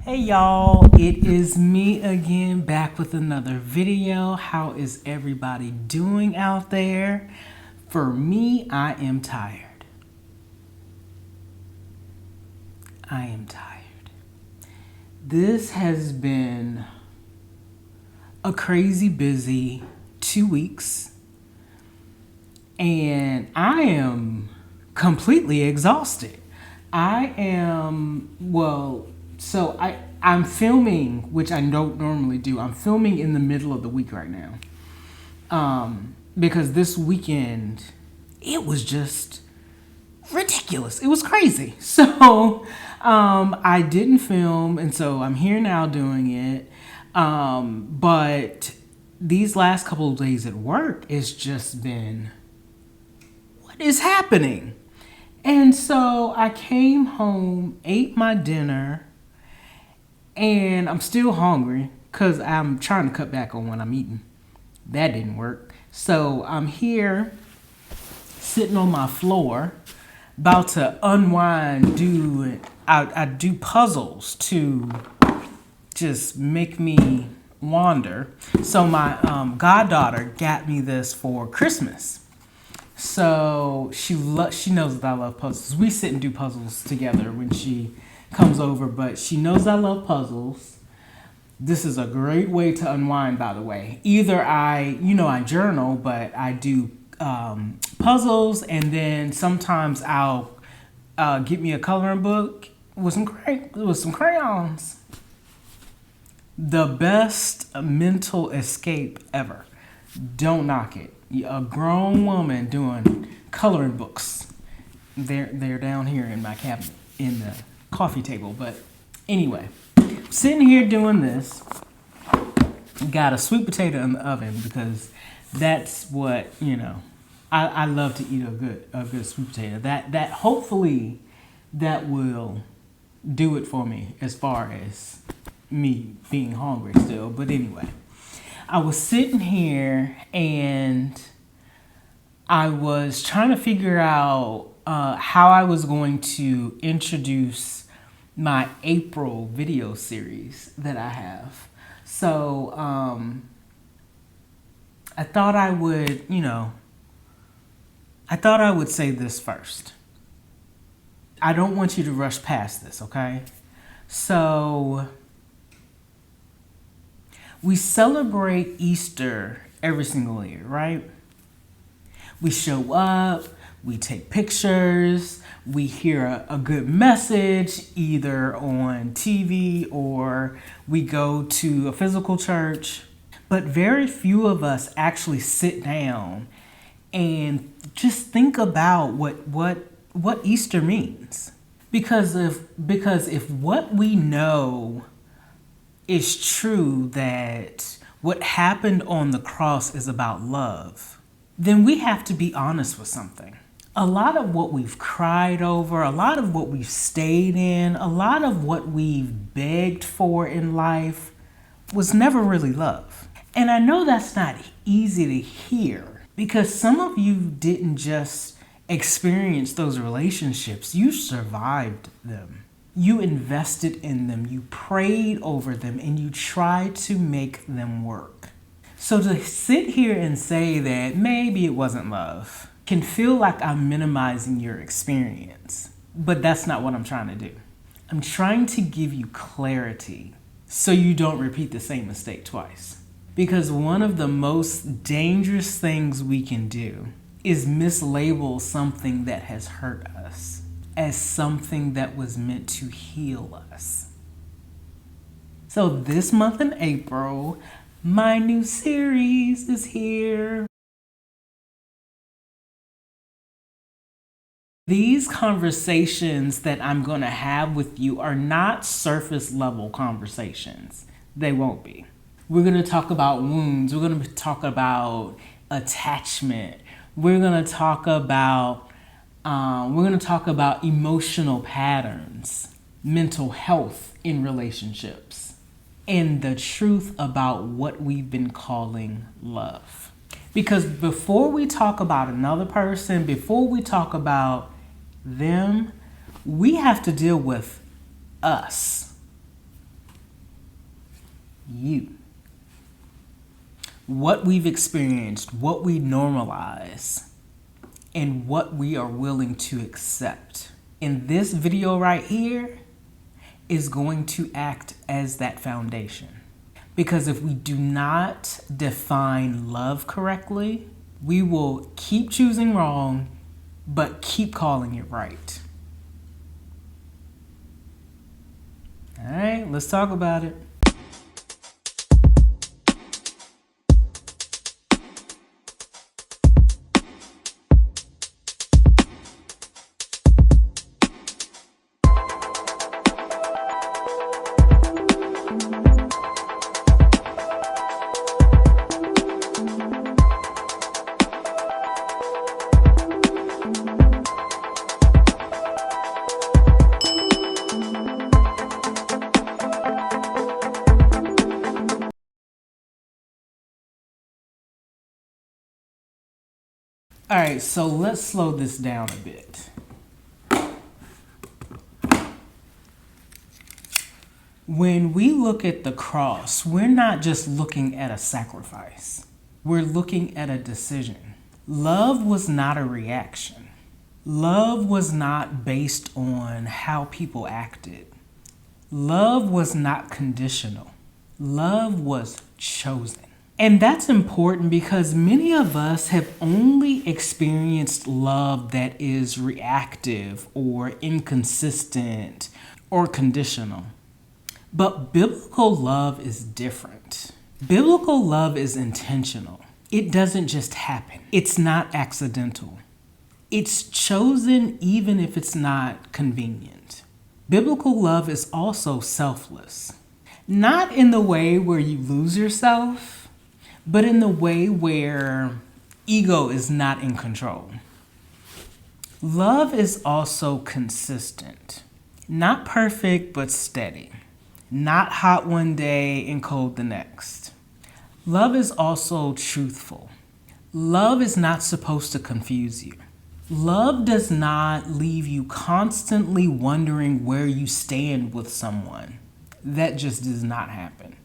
Hey y'all, it is me again, back with another video. How is everybody doing out there? For me, I am tired. I am tired. This has been a crazy busy 2 weeks, and I am completely exhausted. I'm filming, which I don't normally do. I'm filming in the middle of the week right now. Because this weekend, it was just ridiculous. It was crazy. So, I didn't film, and so I'm here now doing it. But these last couple of days at work, it's just been, what is happening? And so I came home, ate my dinner, and I'm still hungry because I'm trying to cut back on what I'm eating. That didn't work. So I'm here sitting on my floor, about to unwind, I do puzzles to just make me wander. So my goddaughter got me this for Christmas. So she knows that I love puzzles. We sit and do puzzles together when she comes over, but she knows I love puzzles. This is a great way to unwind, by the way. Either I journal, but I do puzzles, and then sometimes I'll get me a coloring book with some crayons. The best mental escape ever. Don't knock it. A grown woman doing coloring books. They're down here in my cabinet in the coffee table. But anyway, sitting here doing this. Got a sweet potato in the oven because that's what I love to eat a good sweet potato. That hopefully that will do it for me as far as me being hungry still. But anyway. I was sitting here and I was trying to figure out how I was going to introduce my April video series that I have. So I thought I would say this first. I don't want you to rush past this, okay? So we celebrate Easter every single year, right? We show up, we take pictures, we hear a good message either on TV or we go to a physical church. But very few of us actually sit down and just think about what Easter means. Because if what we know is true, that what happened on the cross is about love, then we have to be honest with something. A lot of what we've cried over, a lot of what we've stayed in, a lot of what we've begged for in life was never really love. And I know that's not easy to hear because some of you didn't just experience those relationships, you survived them. You invested in them, you prayed over them, and you tried to make them work. So to sit here and say that maybe it wasn't love can feel like I'm minimizing your experience, but that's not what I'm trying to do. I'm trying to give you clarity so you don't repeat the same mistake twice. Because one of the most dangerous things we can do is mislabel something that has hurt us as something that was meant to heal us. So this month in April, my new series is here. These conversations that I'm going to have with you are not surface level conversations. They won't be. We're going to talk about wounds. We're going to talk about attachment. We're going to talk about emotional patterns, mental health in relationships, and the truth about what we've been calling love. Because before we talk about another person, before we talk about them, we have to deal with us. you. What we've experienced, what we normalize, and what we are willing to accept. And this video right here is going to act as that foundation. Because if we do not define love correctly, we will keep choosing wrong, but keep calling it right. All right, let's talk about it. All right, so let's slow this down a bit. When we look at the cross, we're not just looking at a sacrifice. We're looking at a decision. Love was not a reaction. Love was not based on how people acted. Love was not conditional. Love was chosen. And that's important because many of us have only experienced love that is reactive or inconsistent or conditional. But biblical love is different. Biblical love is intentional. It doesn't just happen. It's not accidental. It's chosen even if it's not convenient. Biblical love is also selfless. Not in the way where you lose yourself, but in the way where ego is not in control. Love is also consistent. Not perfect, but steady. Not hot one day and cold the next. Love is also truthful. Love is not supposed to confuse you. Love does not leave you constantly wondering where you stand with someone. That just does not happen.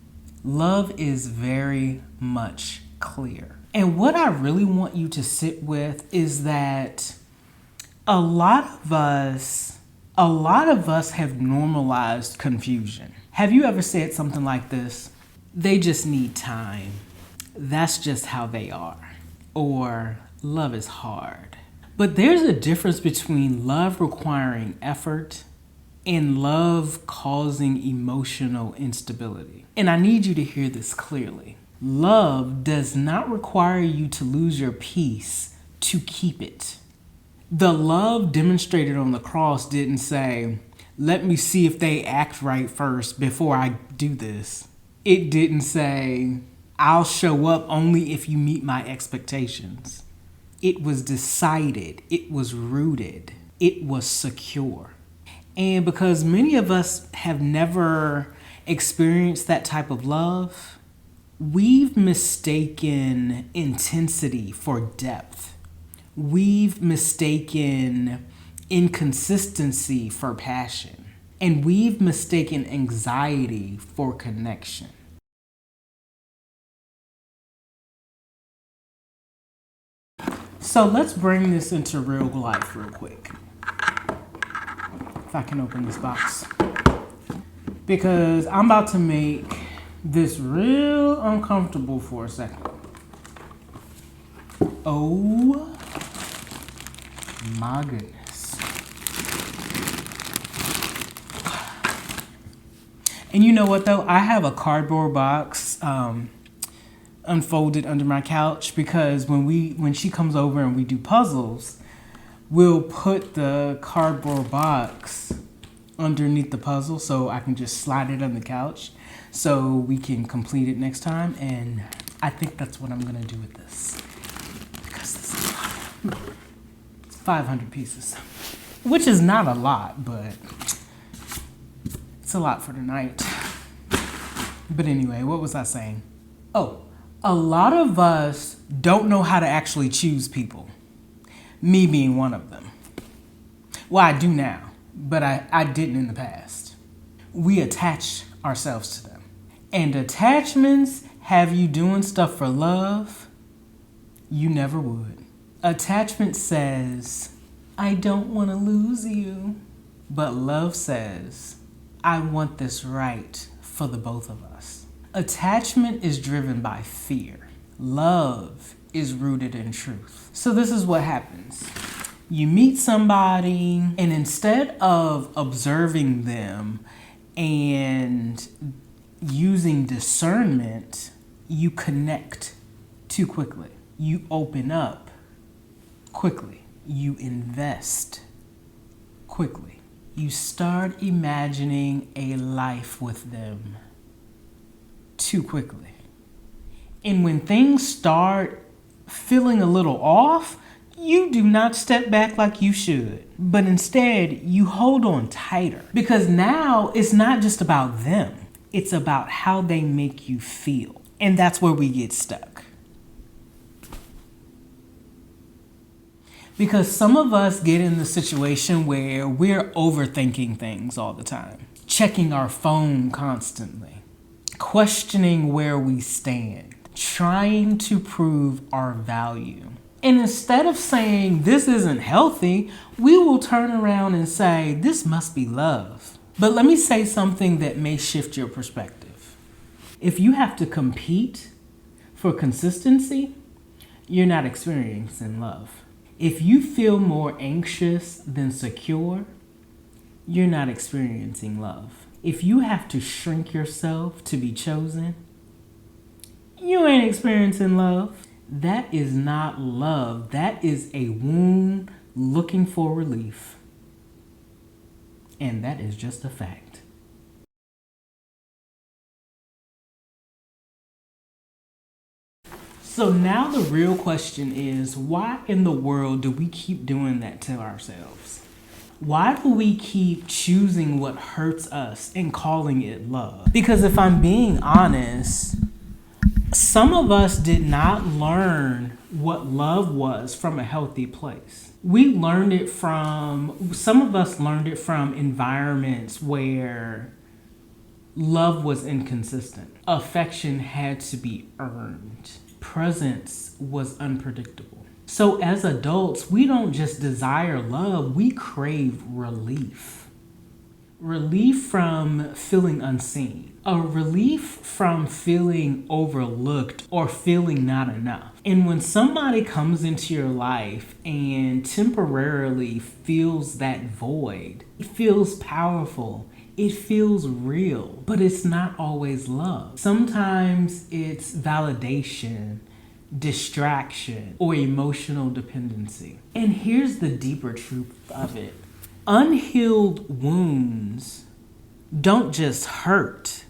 Love is very much clear. And what I really want you to sit with is that a lot of us have normalized confusion. Have you ever said something like this? They just need time. That's just how they are. Or love is hard. But there's a difference between love requiring effort and love causing emotional instability. And I need you to hear this clearly. Love does not require you to lose your peace to keep it. The love demonstrated on the cross didn't say, let me see if they act right first before I do this. It didn't say, I'll show up only if you meet my expectations. It was decided, it was rooted, it was secure. And because many of us have never experienced that type of love, we've mistaken intensity for depth. We've mistaken inconsistency for passion. And we've mistaken anxiety for connection. So let's bring this into real life real quick. If I can open this box. Because I'm about to make this real uncomfortable for a second. Oh my goodness. And you know what though? I have a cardboard box unfolded under my couch because when she comes over and we do puzzles, we'll put the cardboard box underneath the puzzle so I can just slide it on the couch so we can complete it next time. And I think that's what I'm gonna do with this. Because this is a lot. It's 500 pieces, which is not a lot, but it's a lot for tonight. But anyway, what was I saying? Oh, a lot of us don't know how to actually choose people. Me being one of them. Well, I do now, but I didn't in the past. We attach ourselves to them. And attachments have you doing stuff for love you never would. Attachment says, I don't want to lose you. But love says, I want this right for the both of us. Attachment is driven by fear. Love is rooted in truth. So this is what happens. You meet somebody, and instead of observing them and using discernment, you connect too quickly. You open up quickly. You invest quickly. You start imagining a life with them too quickly. And when things start feeling a little off, you do not step back like you should, but instead you hold on tighter, because now it's not just about them. It's about how they make you feel. And that's where we get stuck. Because some of us get in the situation where we're overthinking things all the time, checking our phone constantly, questioning where we stand, trying to prove our value. And instead of saying this isn't healthy, we will turn around and say this must be love. But let me say something that may shift your perspective. If you have to compete for consistency, you're not experiencing love. If you feel more anxious than secure, you're not experiencing love. If you have to shrink yourself to be chosen, you ain't experiencing love. That is not love. That is a wound looking for relief. And that is just a fact. So now the real question is, why in the world do we keep doing that to ourselves? Why do we keep choosing what hurts us and calling it love? Because if I'm being honest, some of us did not learn what love was from a healthy place. Some of us learned it from environments where love was inconsistent. Affection had to be earned. Presence was unpredictable. So as adults, we don't just desire love, we crave relief. Relief from feeling unseen. A relief from feeling overlooked or feeling not enough. And when somebody comes into your life and temporarily fills that void, it feels powerful. It feels real, but it's not always love. Sometimes it's validation, distraction, or emotional dependency. And here's the deeper truth of it. Unhealed wounds don't just hurt,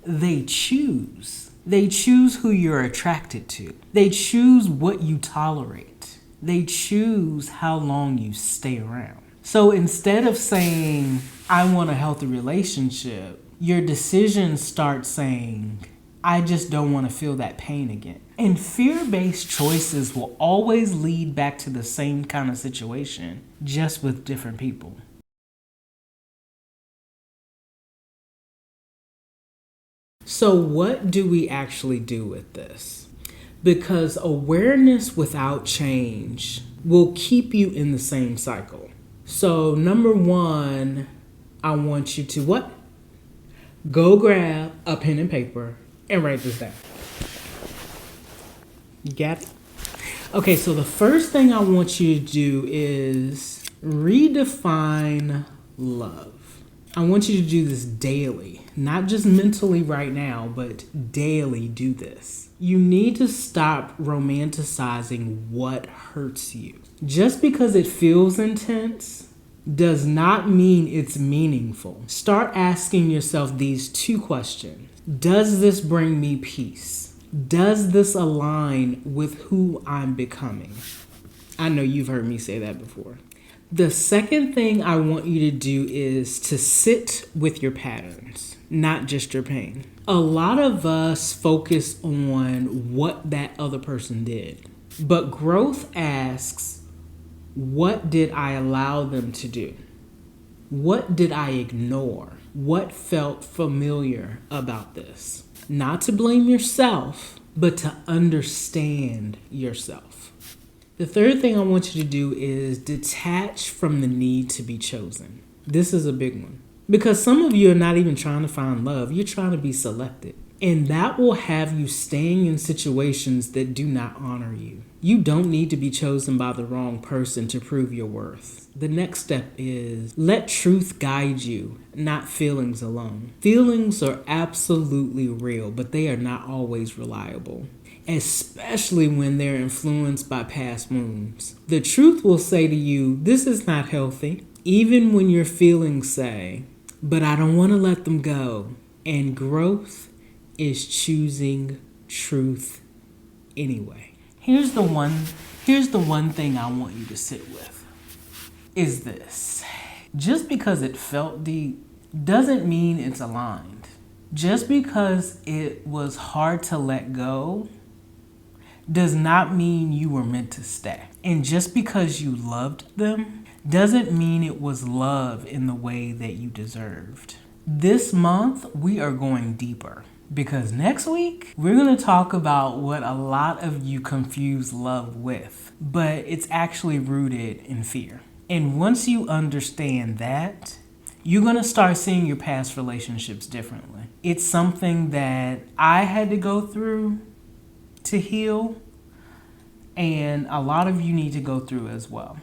they choose. They choose who you're attracted to. They choose what you tolerate. They choose how long you stay around. So instead of saying, I want a healthy relationship, your decisions start saying, I just don't want to feel that pain again. And fear-based choices will always lead back to the same kind of situation, just with different people. So what do we actually do with this? Because awareness without change will keep you in the same cycle. So number one, I want you to what? Go grab a pen and paper and write this down. You got it? Okay, so the first thing I want you to do is redefine love. I want you to do this daily, not just mentally right now, but daily do this. You need to stop romanticizing what hurts you. Just because it feels intense does not mean it's meaningful. Start asking yourself these two questions. Does this bring me peace? Does this align with who I'm becoming? I know you've heard me say that before. The second thing I want you to do is to sit with your patterns, not just your pain. A lot of us focus on what that other person did, but growth asks, what did I allow them to do? What did I ignore? what felt familiar about this. Not to blame yourself, but to understand yourself. The third thing I want you to do is detach from the need to be chosen. This is a big one. Because some of you are not even trying to find love, you're trying to be selected. And that will have you staying in situations that do not honor you. You don't need to be chosen by the wrong person to prove your worth. The next step is let truth guide you, not feelings alone. Feelings are absolutely real, but they are not always reliable, especially when they're influenced by past wounds. The truth will say to you, this is not healthy, even when your feelings say, but I don't want to let them go. And growth is choosing truth anyway. Here's the one thing I want you to sit with is this. Just because it felt deep doesn't mean it's aligned. Just because it was hard to let go does not mean you were meant to stay. And just because you loved them doesn't mean it was love in the way that you deserved. This month, we are going deeper because next week, we're going to talk about what a lot of you confuse love with, but it's actually rooted in fear. And once you understand that, you're going to start seeing your past relationships differently. It's something that I had to go through to heal, and a lot of you need to go through as well.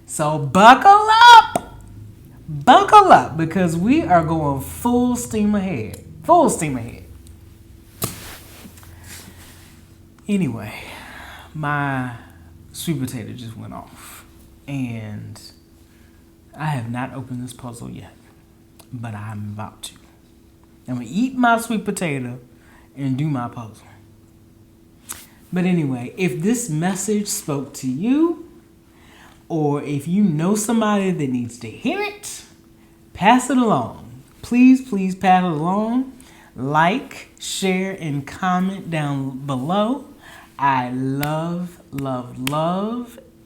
So buckle up, because we are going full steam ahead. Anyway, my sweet potato just went off, and I have not opened this puzzle yet, but I'm about to. I'm going to eat my sweet potato and do my puzzle. But anyway, if this message spoke to you, or if you know somebody that needs to hear it, pass it along. Please pass it along. Like, share, and comment down below. I love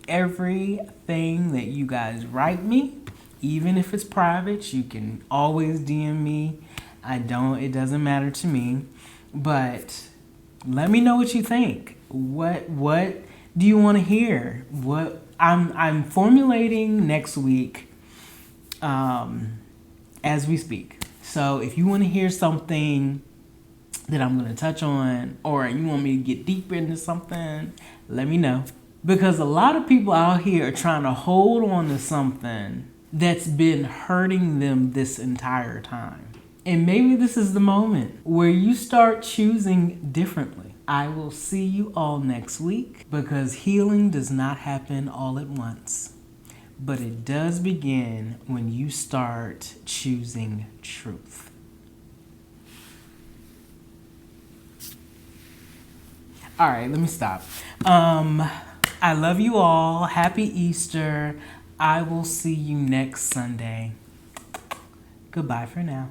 everything that you guys write me. Even if it's private, you can always DM me. It doesn't matter to me. But let me know what you think. What do you want to hear? What I'm formulating next week as we speak. So if you want to hear something that I'm going to touch on, or you want me to get deeper into something, let me know. Because a lot of people out here are trying to hold on to something that's been hurting them this entire time. And maybe this is the moment where you start choosing differently. I will see you all next week, because healing does not happen all at once. But it does begin when you start choosing truth. All right, let me stop. I love you all. Happy Easter. I will see you next Sunday. Goodbye for now.